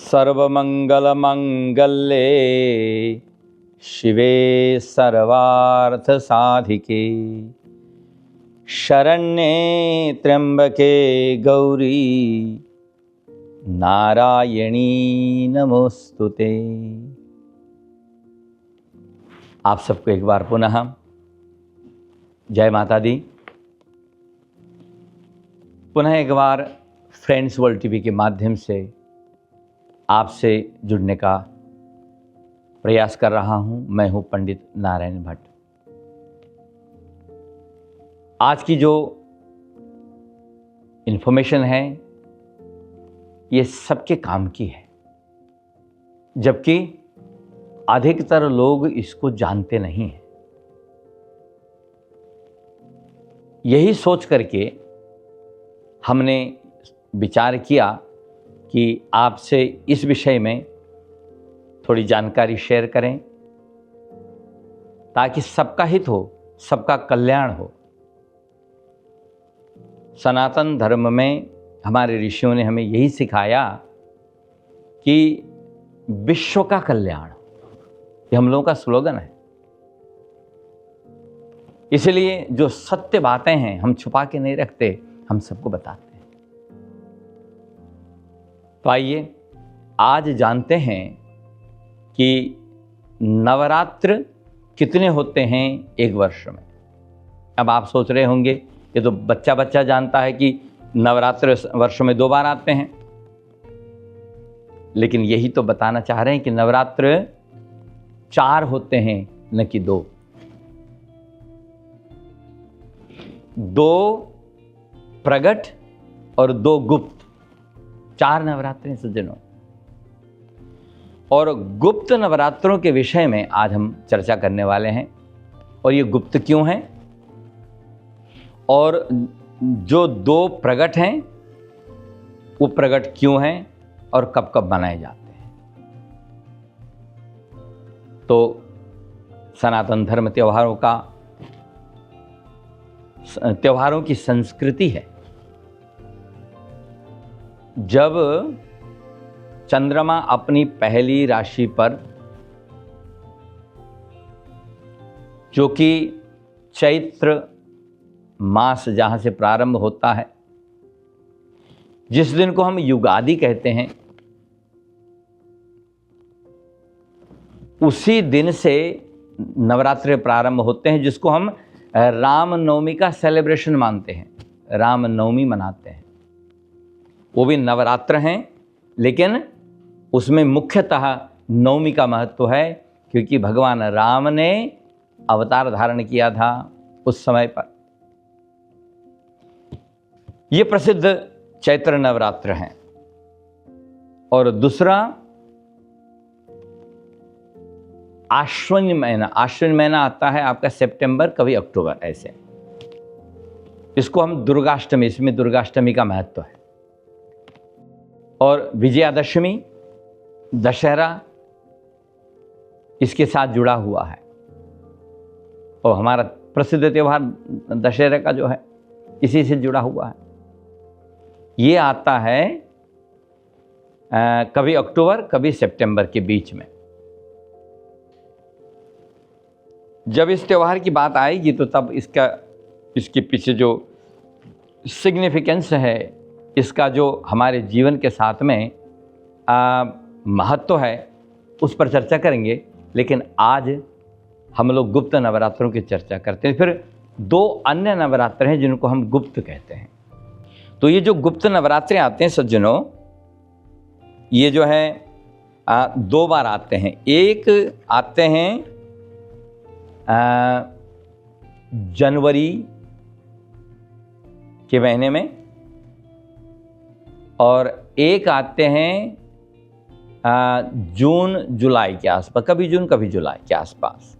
सर्वमंगलमंगल्ये शिवे सर्वार्थसाधिके शरण्ये त्र्यंबके गौरी नारायणी नमोस्तुते। आप सबको एक बार पुनः जय माता दी। पुनः एक बार फ्रेंड्स वर्ल्ड टीवी के माध्यम से आपसे जुड़ने का प्रयास कर रहा हूं। मैं हूं पंडित नारायण भट्ट। आज की जो इन्फॉर्मेशन है ये सबके काम की है, जबकि अधिकतर लोग इसको जानते नहीं हैं। यही सोच करके हमने विचार किया कि आपसे इस विषय में थोड़ी जानकारी शेयर करें, ताकि सबका हित हो, सबका कल्याण हो। सनातन धर्म में हमारे ऋषियों ने हमें यही सिखाया कि विश्व का कल्याण, ये हम लोगों का स्लोगन है। इसलिए जो सत्य बातें हैं हम छुपा के नहीं रखते, हम सबको बताते हैं। तो आइए आज जानते हैं कि नवरात्र कितने होते हैं एक वर्ष में। अब आप सोच रहे होंगे ये तो बच्चा बच्चा जानता है कि नवरात्र वर्ष में 2 बार आते हैं, लेकिन यही तो बताना चाह रहे हैं कि नवरात्र 4 होते हैं, न कि 2। 2 प्रगट और 2 गुप्त, 4 नवरात्र हैं सज्जनों। और गुप्त नवरात्रों के विषय में आज हम चर्चा करने वाले हैं। और ये गुप्त क्यों हैं, और जो 2 प्रगट हैं वो प्रगट क्यों हैं, और कब कब मनाए जाते हैं। तो सनातन धर्म त्योहारों की संस्कृति है। जब चंद्रमा अपनी पहली राशि पर, जो कि चैत्र मास जहां से प्रारंभ होता है, जिस दिन को हम युगादि कहते हैं, उसी दिन से नवरात्र प्रारंभ होते हैं, जिसको हम रामनवमी का सेलिब्रेशन मानते हैं, रामनवमी मनाते हैं। वो भी नवरात्र हैं, लेकिन उसमें मुख्यतः नवमी का महत्व है, क्योंकि भगवान राम ने अवतार धारण किया था उस समय पर। ये प्रसिद्ध चैत्र नवरात्र हैं। और दूसरा आश्विन महीना आता है आपका सितंबर, कभी अक्टूबर, ऐसे। इसको हम दुर्गाष्टमी, इसमें दुर्गाष्टमी का महत्व है। और विजयादशमी, दशहरा इसके साथ जुड़ा हुआ है। और हमारा प्रसिद्ध त्यौहार दशहरा का जो है इसी से जुड़ा हुआ है। ये आता है कभी अक्टूबर कभी सितंबर के बीच में। जब इस त्यौहार की बात आएगी तो तब इसके पीछे जो सिग्निफिकेंस है, इसका जो हमारे जीवन के साथ में महत्व है, उस पर चर्चा करेंगे। लेकिन आज हम लोग गुप्त नवरात्रों की चर्चा करते हैं। फिर 2 अन्य नवरात्र हैं जिनको हम गुप्त कहते हैं। तो ये जो गुप्त नवरात्रे आते हैं सज्जनों, ये जो है 2 बार आते हैं। एक आते हैं जनवरी के महीने में, और एक आते हैं जून जुलाई के आसपास, कभी जून कभी जुलाई के आसपास।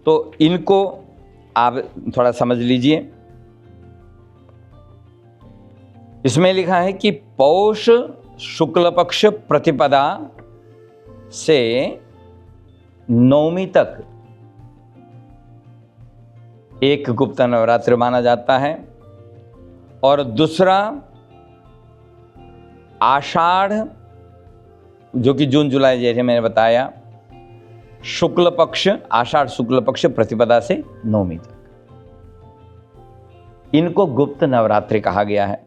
तो इनको आप थोड़ा समझ लीजिए। इसमें लिखा है कि पौष शुक्ल पक्ष प्रतिपदा से नवमी तक एक गुप्त नवरात्र माना जाता है, और दूसरा आषाढ़ जो कि जून जुलाई जैसे मैंने बताया, शुक्ल पक्ष, आषाढ़ शुक्ल पक्ष प्रतिपदा से नवमी तक, इनको गुप्त नवरात्रि कहा गया है।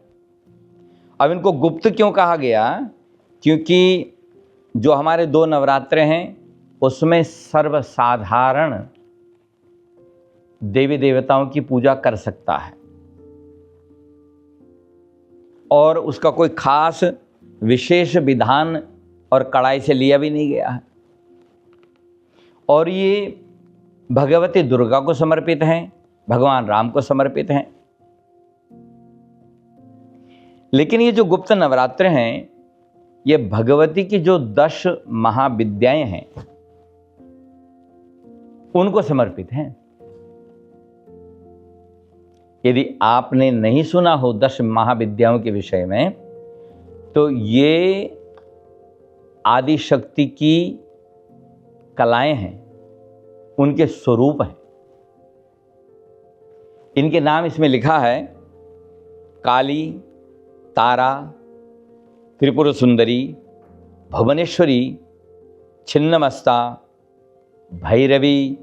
अब इनको गुप्त क्यों कहा गया? क्योंकि जो हमारे 2 नवरात्र हैं उसमें सर्वसाधारण देवी देवताओं की पूजा कर सकता है और उसका कोई खास विशेष विधान और कड़ाई से लिया भी नहीं गया है। और ये भगवती दुर्गा को समर्पित हैं, भगवान राम को समर्पित हैं। लेकिन ये जो गुप्त नवरात्र हैं, ये भगवती की जो 10 महाविद्याएं हैं उनको समर्पित हैं। यदि आपने नहीं सुना हो 10 महाविद्याओं के विषय में, तो ये आदि शक्ति की कलाएं हैं, उनके स्वरूप हैं। इनके नाम इसमें लिखा है: काली, तारा, त्रिपुर सुंदरी, भुवनेश्वरी, छिन्नमस्ता, भैरवी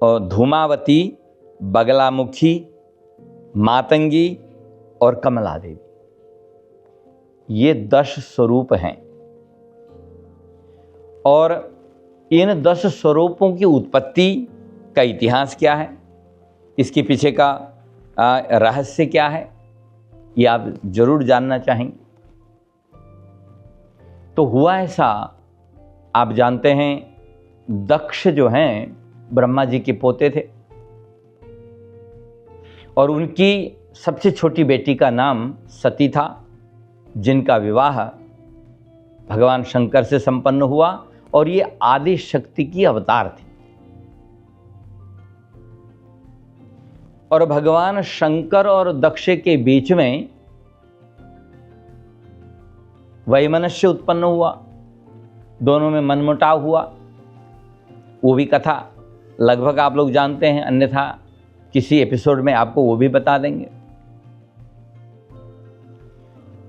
और धूमावती, बगलामुखी, मातंगी और कमला देवी। ये 10 स्वरूप हैं और इन 10 स्वरूपों की उत्पत्ति का इतिहास क्या है, इसके पीछे का रहस्य क्या है, ये आप जरूर जानना चाहेंगे। तो हुआ ऐसा, आप जानते हैं, दक्ष जो हैं ब्रह्मा जी के पोते थे और उनकी सबसे छोटी बेटी का नाम सती था, जिनका विवाह भगवान शंकर से संपन्न हुआ और ये आदि शक्ति की अवतार थी। और भगवान शंकर और दक्ष के बीच में वैमनस्य उत्पन्न हुआ, दोनों में मनमुटाव हुआ। वो भी कथा लगभग आप लोग जानते हैं, अन्यथा किसी एपिसोड में आपको वो भी बता देंगे।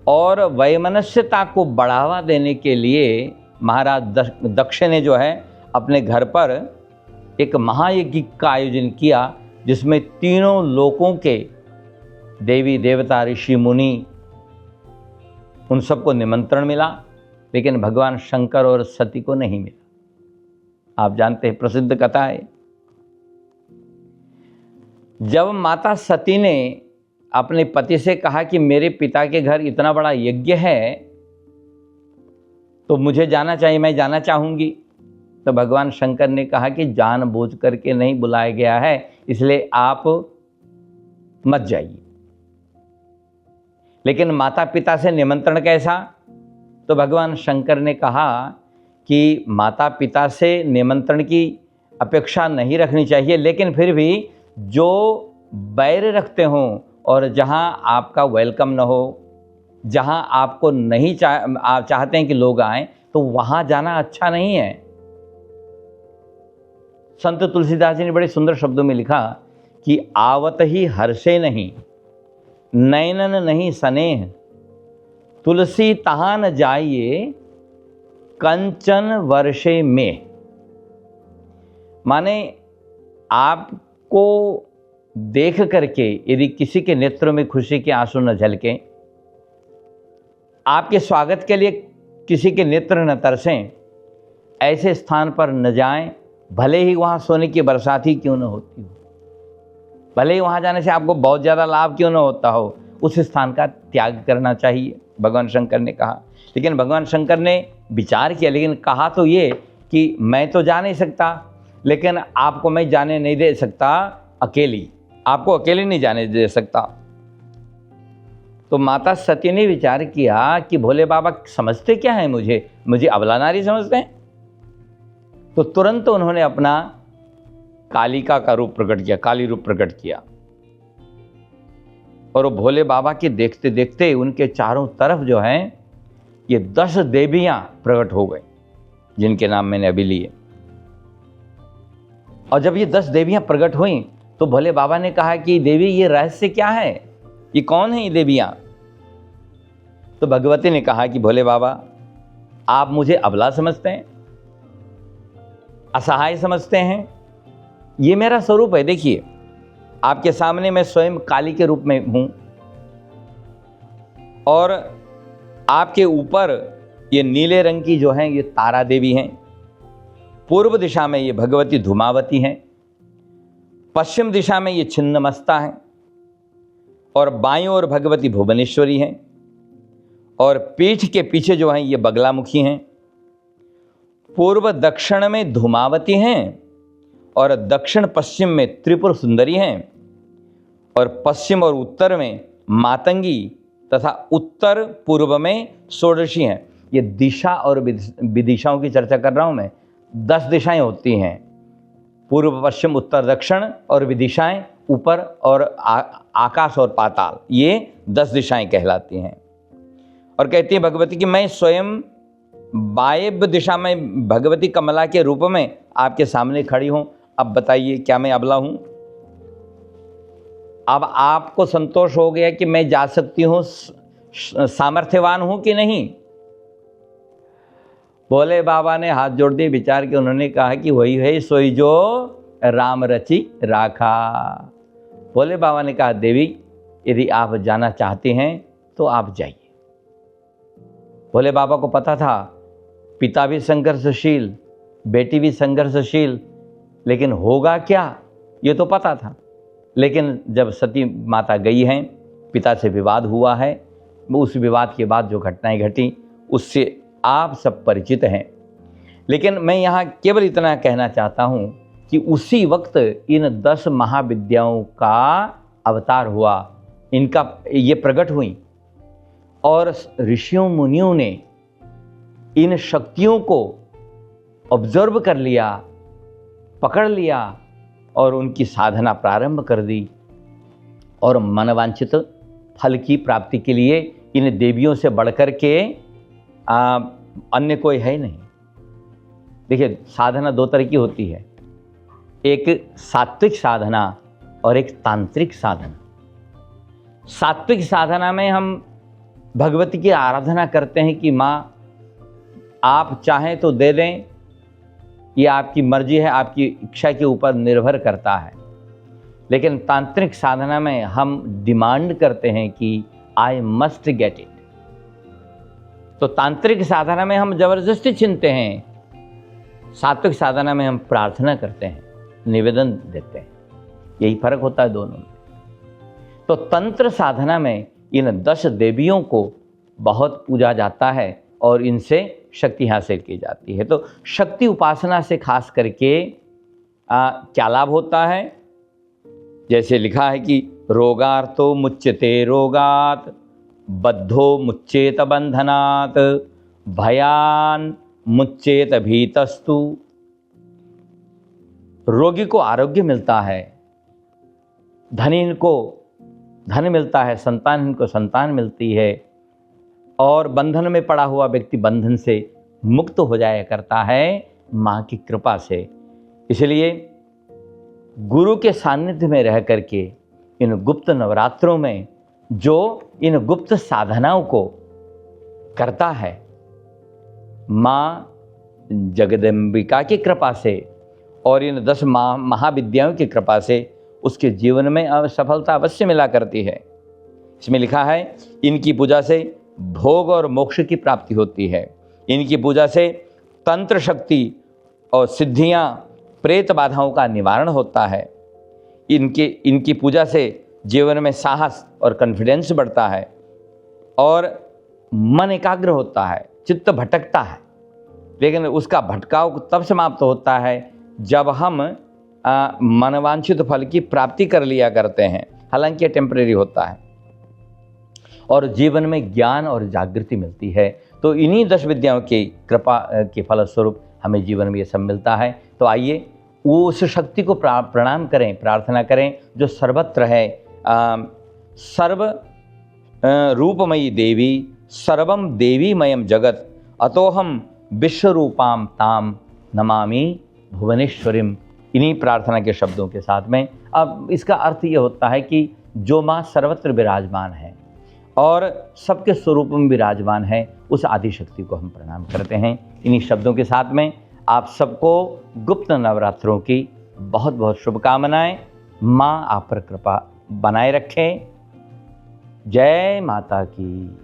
और वैमनस्यता को बढ़ावा देने के लिए महाराज दक्ष ने जो है अपने घर पर एक महायज्ञ का आयोजन किया, जिसमें तीनों लोकों के देवी देवता ऋषि मुनि उन सबको निमंत्रण मिला, लेकिन भगवान शंकर और सती को नहीं मिला। आप जानते हैं, प्रसिद्ध कथा है। जब माता सती ने अपने पति से कहा कि मेरे पिता के घर इतना बड़ा यज्ञ है तो मुझे जाना चाहिए, मैं जाना चाहूंगी, तो भगवान शंकर ने कहा कि जानबूझ करके नहीं बुलाया गया है, इसलिए आप मत जाइए। लेकिन माता पिता से निमंत्रण कैसा? तो भगवान शंकर ने कहा कि माता पिता से निमंत्रण की अपेक्षा नहीं रखनी चाहिए, लेकिन फिर भी जो बैर रखते हों और जहां आपका वेलकम न हो, जहां आपको नहीं आप चाहते हैं कि लोग आएं, तो वहां जाना अच्छा नहीं है। संत तुलसीदास जी ने बड़े सुंदर शब्दों में लिखा कि आवत ही हर्षे नहीं, नैनन नहीं स्नेह, तुलसी तहां न जाइए, कंचन वर्षे में। माने आपको देख करके यदि किसी के नेत्रों में खुशी के आंसू न झलकें, आपके स्वागत के लिए किसी के नेत्र न तरसें, ऐसे स्थान पर न जाएं, भले ही वहाँ सोने की बरसात ही क्यों न होती हो, भले ही वहाँ जाने से आपको बहुत ज़्यादा लाभ क्यों न होता हो, उस स्थान का त्याग करना चाहिए, भगवान शंकर ने कहा। लेकिन भगवान शंकर ने विचार किया, लेकिन कहा तो ये कि मैं तो जा नहीं सकता, लेकिन आपको मैं जाने नहीं दे सकता अकेली, आपको अकेले नहीं जाने दे सकता। तो माता सती ने विचार किया कि भोले बाबा समझते क्या है, मुझे अबला नारी समझते हैं। तो तुरंत उन्होंने अपना कालिका का रूप प्रकट किया, काली रूप प्रकट किया, और वो भोले बाबा के देखते देखते उनके चारों तरफ जो है ये 10 देवियां प्रकट हो गई, जिनके नाम मैंने अभी लिए। और जब ये 10 देवियां प्रकट हुई तो भोले बाबा ने कहा कि देवी ये रहस्य क्या है, ये कौन है ये देवियां? तो भगवती ने कहा कि भोले बाबा आप मुझे अबला समझते हैं, असहाय समझते हैं। ये मेरा स्वरूप है। देखिए, आपके सामने मैं स्वयं काली के रूप में हूं और आपके ऊपर ये नीले रंग की जो हैं ये तारा देवी हैं, पूर्व दिशा में ये भगवती धूमावती हैं, पश्चिम दिशा में ये छिन्नमस्ता हैं और बाईं ओर भगवती भुवनेश्वरी हैं और पीठ के पीछे जो हैं ये बगलामुखी हैं। पूर्व दक्षिण में धूमावती हैं और दक्षिण पश्चिम में त्रिपुर सुंदरी हैं और पश्चिम और उत्तर में मातंगी तथा उत्तर पूर्व में षोडशी हैं। ये दिशा और विदिशाओं की चर्चा कर रहा हूं मैं। 10 दिशाएं होती हैं, पूर्व पश्चिम उत्तर दक्षिण, और विदिशाएं ऊपर और आकाश और पाताल, ये 10 दिशाएं कहलाती हैं। और कहती है भगवती कि मैं स्वयं वायव्य दिशा में भगवती कमला के रूप में आपके सामने खड़ी हूं। अब बताइए, क्या मैं अबला हूं? अब आपको संतोष हो गया कि मैं जा सकती हूं, सामर्थ्यवान हूं कि नहीं? भोले बाबा ने हाथ जोड़ दिए, विचार के उन्होंने कहा कि वही है सोई जो राम रचि राखा। भोले बाबा ने कहा, देवी यदि आप जाना चाहते हैं तो आप जाइए। भोले बाबा को पता था पिता भी संघर्षशील, बेटी भी संघर्षशील, लेकिन होगा क्या ये तो पता था। लेकिन जब सती माता गई हैं, पिता से विवाद हुआ है, उस विवाद के बाद जो घटनाएं घटी उससे आप सब परिचित हैं। लेकिन मैं यहाँ केवल इतना कहना चाहता हूँ कि उसी वक्त इन 10 महाविद्याओं का अवतार हुआ, इनका ये प्रकट हुई और ऋषियों मुनियों ने इन शक्तियों को ऑब्जर्व कर लिया, पकड़ लिया और उनकी साधना प्रारंभ कर दी और मनवांछित फल की प्राप्ति के लिए इन देवियों से बढ़कर के अन्य कोई है नहीं। देखिए, साधना 2 तरह की होती है, एक सात्विक साधना और एक तांत्रिक साधना। सात्विक साधना में हम भगवती की आराधना करते हैं कि माँ आप चाहें तो दे दें, ये आपकी मर्जी है, आपकी इच्छा के ऊपर निर्भर करता है। लेकिन तांत्रिक साधना में हम डिमांड करते हैं कि आई मस्ट गेट इट। तो तांत्रिक साधना में हम जबरदस्ती छीनते हैं, सात्विक साधना में हम प्रार्थना करते हैं, निवेदन देते हैं। यही फर्क होता है दोनों में। तो तंत्र साधना में इन 10 देवियों को बहुत पूजा जाता है और इनसे शक्ति हासिल की जाती है। तो शक्ति उपासना से खास करके क्या लाभ होता है? जैसे लिखा है कि रोगार्तो मुच्यते रोगात, बद्धो मुच्येत बंधनात्, भयान मुच्येत भीतस्तु। रोगी को आरोग्य मिलता है, धनी को धन मिलता है, संतान को संतान मिलती है और बंधन में पड़ा हुआ व्यक्ति बंधन से मुक्त हो जाया करता है माँ की कृपा से। इसलिए गुरु के सानिध्य में रह करके इन गुप्त नवरात्रों में जो इन गुप्त साधनाओं को करता है, माँ जगदम्बिका की कृपा से और इन 10 महाविद्याओं की कृपा से उसके जीवन में सफलता अवश्य मिला करती है। इसमें लिखा है इनकी पूजा से भोग और मोक्ष की प्राप्ति होती है, इनकी पूजा से तंत्र शक्ति और सिद्धियां, प्रेत बाधाओं का निवारण होता है, इनकी पूजा से जीवन में साहस और कॉन्फिडेंस बढ़ता है और मन एकाग्र होता है, चित्त भटकता है, लेकिन उसका भटकाव तब समाप्त होता है जब हम मनवांछित फल की प्राप्ति कर लिया करते हैं। हालांकि टेम्परेरी होता है और जीवन में ज्ञान और जागृति मिलती है। तो इन्हीं 10 विद्याओं की कृपा के फलस्वरूप हमें जीवन में ये सब मिलता है। तो आइए उस शक्ति को प्रणाम करें, प्रार्थना करें जो सर्वत्र है। सर्व रूपमयी देवी सर्वम देवीमयम जगत अतोहम विश्वरूपाम ताम नमामि भुवनेश्वरीम। इन्हीं प्रार्थना के शब्दों के साथ में अब इसका अर्थ ये होता है कि जो माँ सर्वत्र विराजमान है और सबके स्वरूप में विराजमान है, उस आदिशक्ति को हम प्रणाम करते हैं। इन्हीं शब्दों के साथ में आप सबको गुप्त नवरात्रों की बहुत बहुत शुभकामनाएं। माँ आप पर कृपा बनाए रखें। जय माता की।